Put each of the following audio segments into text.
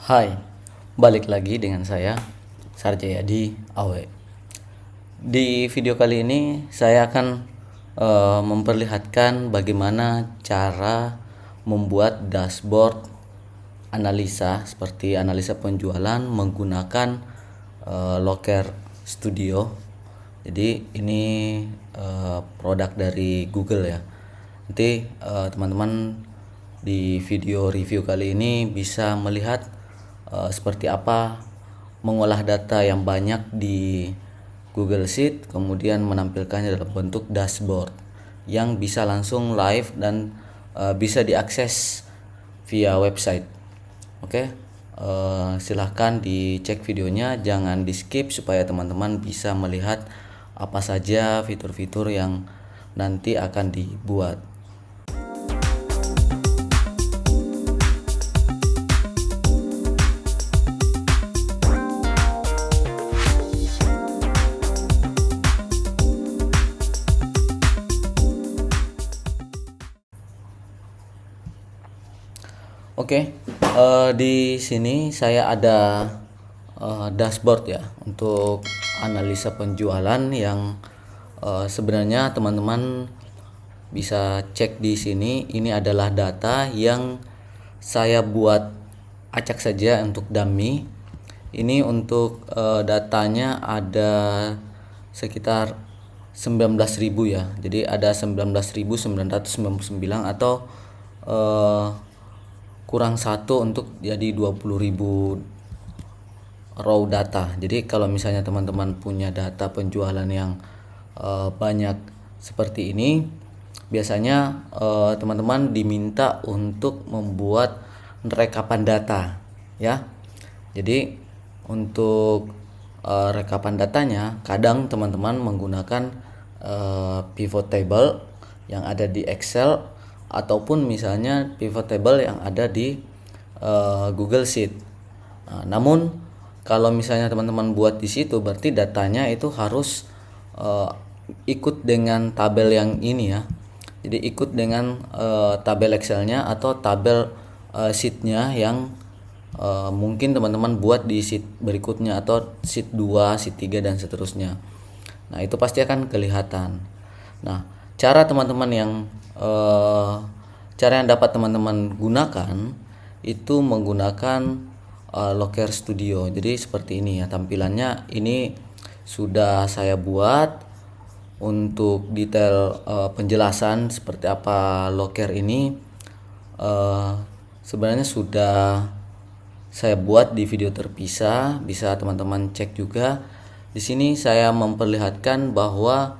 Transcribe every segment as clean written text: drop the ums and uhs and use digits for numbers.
Hai, balik lagi dengan saya Sarjayadi Awe. Di video kali ini saya akan memperlihatkan bagaimana cara membuat dashboard analisa seperti analisa penjualan menggunakan Locker Studio. Jadi ini produk dari Google ya. Nanti teman-teman di video review kali ini bisa melihat seperti apa mengolah data yang banyak di Google Sheet, kemudian menampilkannya dalam bentuk dashboard yang bisa langsung live dan bisa diakses via website. Oke, silahkan dicek videonya, jangan di skip supaya teman-teman bisa melihat apa saja fitur-fitur yang nanti akan dibuat. Oke, di sini saya ada dashboard ya untuk analisa penjualan yang sebenarnya teman-teman bisa cek di sini. Ini adalah data yang saya buat acak saja untuk dummy. Ini untuk datanya ada sekitar 19.000 ya. Jadi ada 19.999 atau kurang satu untuk jadi 20.000 raw data. Jadi kalau misalnya teman-teman punya data penjualan yang banyak seperti ini, biasanya teman-teman diminta untuk membuat rekapan data ya. Jadi untuk rekapan datanya kadang teman-teman menggunakan pivot table yang ada di Excel ataupun misalnya pivot table yang ada di Google Sheet. Namun kalau misalnya teman-teman buat di situ, berarti datanya itu harus ikut dengan tabel yang ini ya. Jadi ikut dengan tabel Excelnya atau tabel sheetnya yang mungkin teman-teman buat di sheet berikutnya atau sheet 2, sheet 3 dan seterusnya. Nah, itu pasti akan kelihatan. Nah, cara yang dapat teman-teman gunakan itu menggunakan Locker Studio. Jadi seperti ini ya tampilannya. Ini sudah saya buat untuk detail penjelasan seperti apa Locker ini. Sebenarnya sudah saya buat di video terpisah, bisa teman-teman cek juga. Di sini saya memperlihatkan bahwa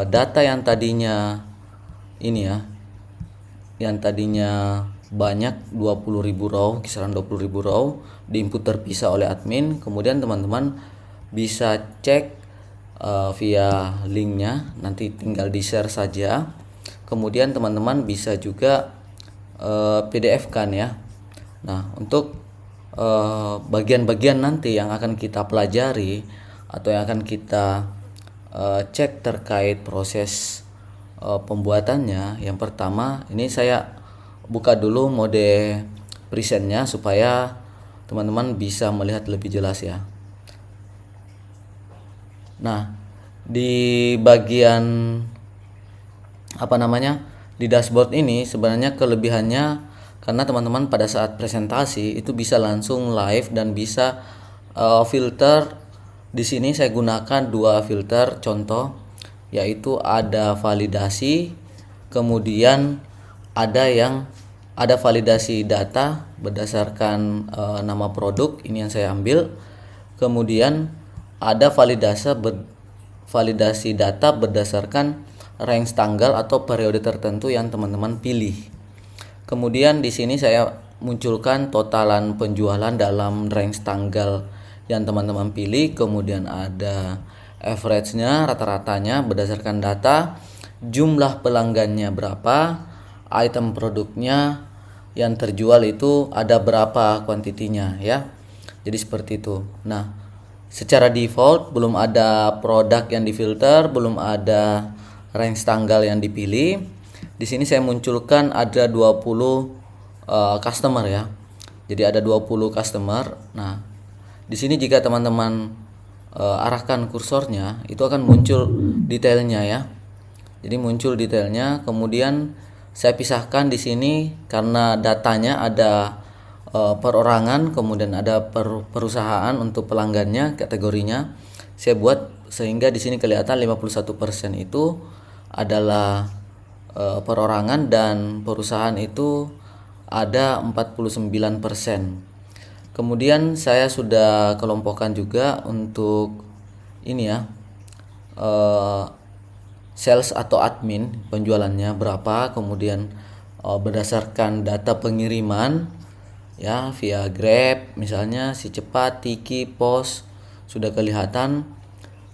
data yang tadinya ini ya, yang tadinya banyak 20.000 raw, kisaran 20.000 raw diinput terpisah oleh admin. Kemudian teman-teman bisa cek via linknya, nanti tinggal di share saja. Kemudian teman-teman bisa juga PDF kan ya. Nah, untuk bagian-bagian nanti yang akan kita pelajari atau yang akan kita cek terkait proses pembuatannya, yang pertama ini saya buka dulu mode presentnya supaya teman-teman bisa melihat lebih jelas ya. Nah, di bagian di dashboard ini sebenarnya kelebihannya karena teman-teman pada saat presentasi itu bisa langsung live dan bisa filter. Di sini saya gunakan dua filter contoh, yaitu ada validasi, kemudian ada validasi data berdasarkan nama produk, ini yang saya ambil. Kemudian ada validasi data berdasarkan range tanggal atau periode tertentu yang teman-teman pilih. Kemudian di sini saya munculkan totalan penjualan dalam range tanggal yang teman-teman pilih. Kemudian ada average-nya, rata-ratanya berdasarkan data, jumlah pelanggannya berapa, item produknya yang terjual itu ada berapa kuantitinya ya. Jadi seperti itu. Nah, secara default belum ada produk yang difilter, belum ada range tanggal yang dipilih. Di sini saya munculkan ada 20 customer ya. Jadi ada 20 customer. Nah, di sini jika teman-teman arahkan kursornya, itu akan muncul detailnya ya. Jadi muncul detailnya, kemudian saya pisahkan di sini karena datanya ada perorangan, kemudian ada perusahaan untuk pelanggannya, kategorinya. Saya buat sehingga di sini kelihatan 51% itu adalah perorangan dan perusahaan itu ada 49%. Kemudian saya sudah kelompokkan juga untuk ini ya, sales atau admin penjualannya berapa, kemudian berdasarkan data pengiriman ya via Grab misalnya, Si Cepat, Tiki, Pos sudah kelihatan.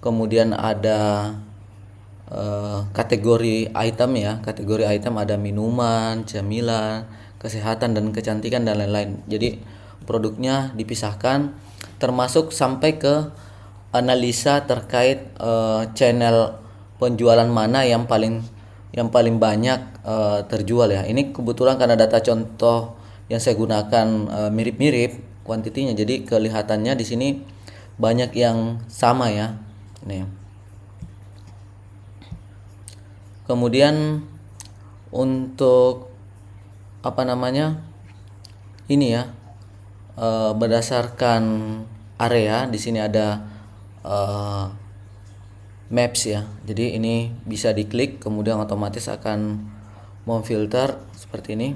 Kemudian ada kategori item ya, kategori item ada minuman, camilan, kesehatan dan kecantikan dan lain-lain. Jadi produknya dipisahkan, termasuk sampai ke analisa terkait channel penjualan mana yang paling banyak terjual ya. Ini kebetulan karena data contoh yang saya gunakan mirip-mirip kuantitinya, jadi kelihatannya di sini banyak yang sama ya. Nih. Kemudian untuk apa namanya ini ya, berdasarkan area di sini ada maps ya. Jadi ini bisa diklik, kemudian otomatis akan memfilter seperti ini.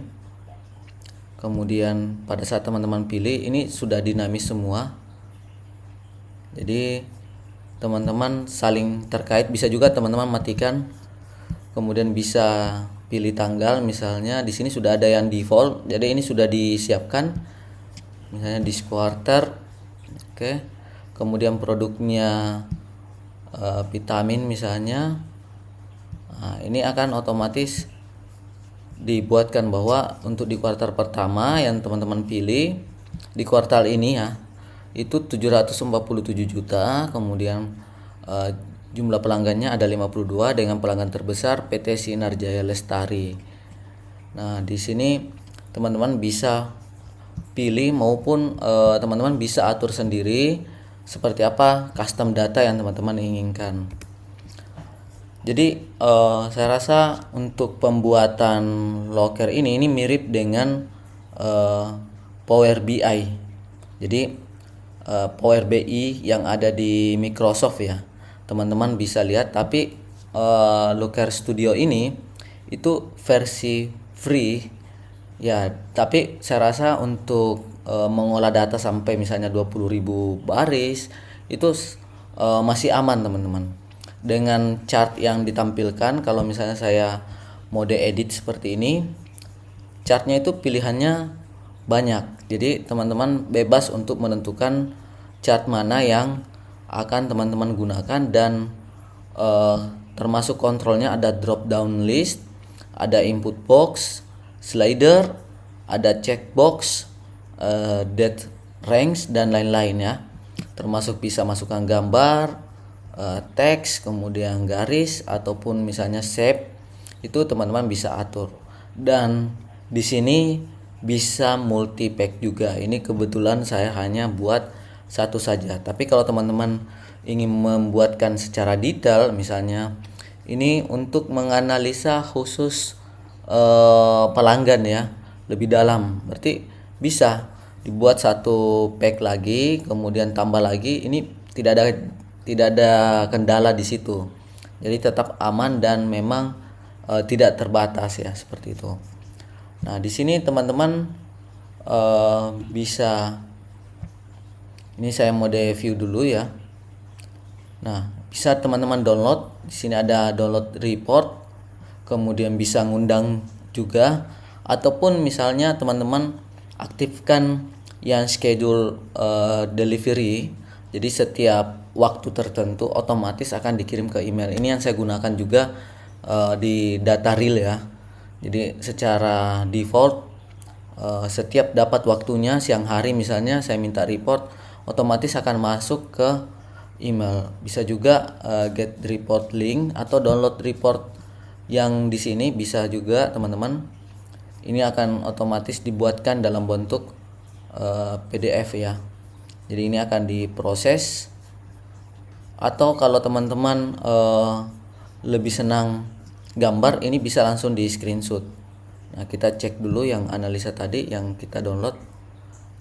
Kemudian pada saat teman-teman pilih, ini sudah dinamis semua. Jadi teman-teman saling terkait. Bisa juga teman-teman matikan, kemudian bisa pilih tanggal. Misalnya di sini sudah ada yang default, jadi ini sudah disiapkan. Misalnya di quarter, oke. Kemudian produknya vitamin misalnya. Nah, ini akan otomatis dibuatkan bahwa untuk di kuartal pertama yang teman-teman pilih di kuartal ini ya, itu 747 juta. Kemudian jumlah pelanggannya ada 52 dengan pelanggan terbesar PT Sinar Jaya Lestari. Nah, di sini teman-teman bisa pilih maupun teman-teman bisa atur sendiri seperti apa custom data yang teman-teman inginkan. Jadi saya rasa untuk pembuatan loker ini mirip dengan Power BI. Jadi Power BI yang ada di Microsoft ya, teman-teman bisa lihat. Tapi Loker Studio ini itu versi free ya, tapi saya rasa untuk mengolah data sampai misalnya 20.000 baris itu masih aman teman-teman. Dengan chart yang ditampilkan, kalau misalnya saya mode edit seperti ini, chartnya itu pilihannya banyak. Jadi teman-teman bebas untuk menentukan chart mana yang akan teman-teman gunakan. Dan termasuk kontrolnya ada drop down list, ada input box, slider, ada checkbox, date range dan lain-lain ya. Termasuk bisa masukkan gambar, teks, kemudian garis ataupun misalnya shape, itu teman-teman bisa atur. Dan di sini bisa multi pack juga. Ini kebetulan saya hanya buat satu saja. Tapi kalau teman-teman ingin membuatkan secara detail, misalnya ini untuk menganalisa khusus pelanggan ya lebih dalam, berarti bisa dibuat satu pack lagi, kemudian tambah lagi. Ini tidak ada kendala di situ, jadi tetap aman dan memang tidak terbatas ya, seperti itu. Nah, di sini teman-teman bisa, ini saya mode view dulu ya. Nah, bisa teman-teman download. Di sini ada download report, kemudian bisa ngundang juga, ataupun misalnya teman-teman aktifkan yang schedule delivery. Jadi setiap waktu tertentu otomatis akan dikirim ke email. Ini yang saya gunakan juga di data real ya. Jadi secara default setiap dapat waktunya siang hari misalnya saya minta report, otomatis akan masuk ke email. Bisa juga get report link atau download report yang di sini bisa juga teman-teman. Ini akan otomatis dibuatkan dalam bentuk PDF ya. Jadi ini akan diproses, atau kalau teman-teman lebih senang gambar, ini bisa langsung di screenshot. Nah, kita cek dulu yang analisa tadi yang kita download.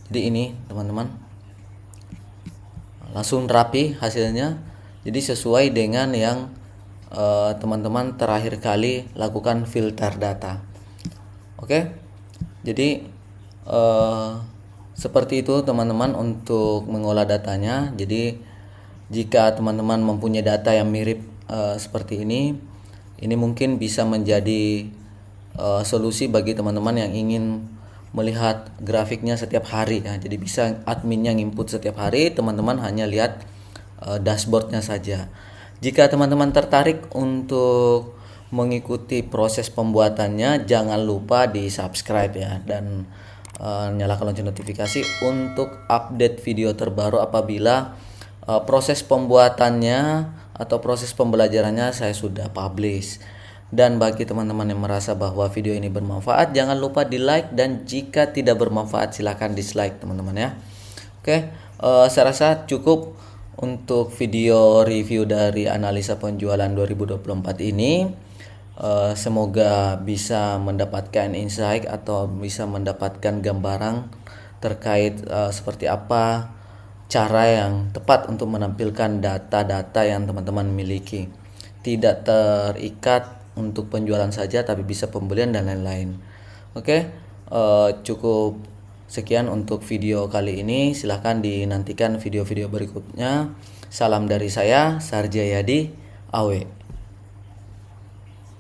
Jadi ini teman-teman, langsung rapi hasilnya. Jadi sesuai dengan yang teman-teman terakhir kali lakukan filter data. Oke, jadi seperti itu teman-teman untuk mengolah datanya. Jadi jika teman-teman mempunyai data yang mirip seperti ini mungkin bisa menjadi solusi bagi teman-teman yang ingin melihat grafiknya setiap hari ya. Jadi bisa adminnya nginput setiap hari, teman-teman hanya lihat dashboardnya saja. Jika teman-teman tertarik untuk mengikuti proses pembuatannya, jangan lupa di subscribe ya, dan nyalakan lonceng notifikasi untuk update video terbaru apabila proses pembuatannya atau proses pembelajarannya saya sudah publish. Dan bagi teman-teman yang merasa bahwa video ini bermanfaat, jangan lupa di like, dan jika tidak bermanfaat silahkan dislike teman-teman ya. Oke, saya rasa cukup untuk video review dari analisa penjualan 2024 ini. Semoga bisa mendapatkan insight atau bisa mendapatkan gambaran terkait seperti apa cara yang tepat untuk menampilkan data-data yang teman-teman miliki. Tidak terikat untuk penjualan saja, tapi bisa pembelian dan lain-lain. Oke, cukup sekian untuk video kali ini. Silahkan dinantikan video-video berikutnya. Salam dari saya, Sarjayadi Awe.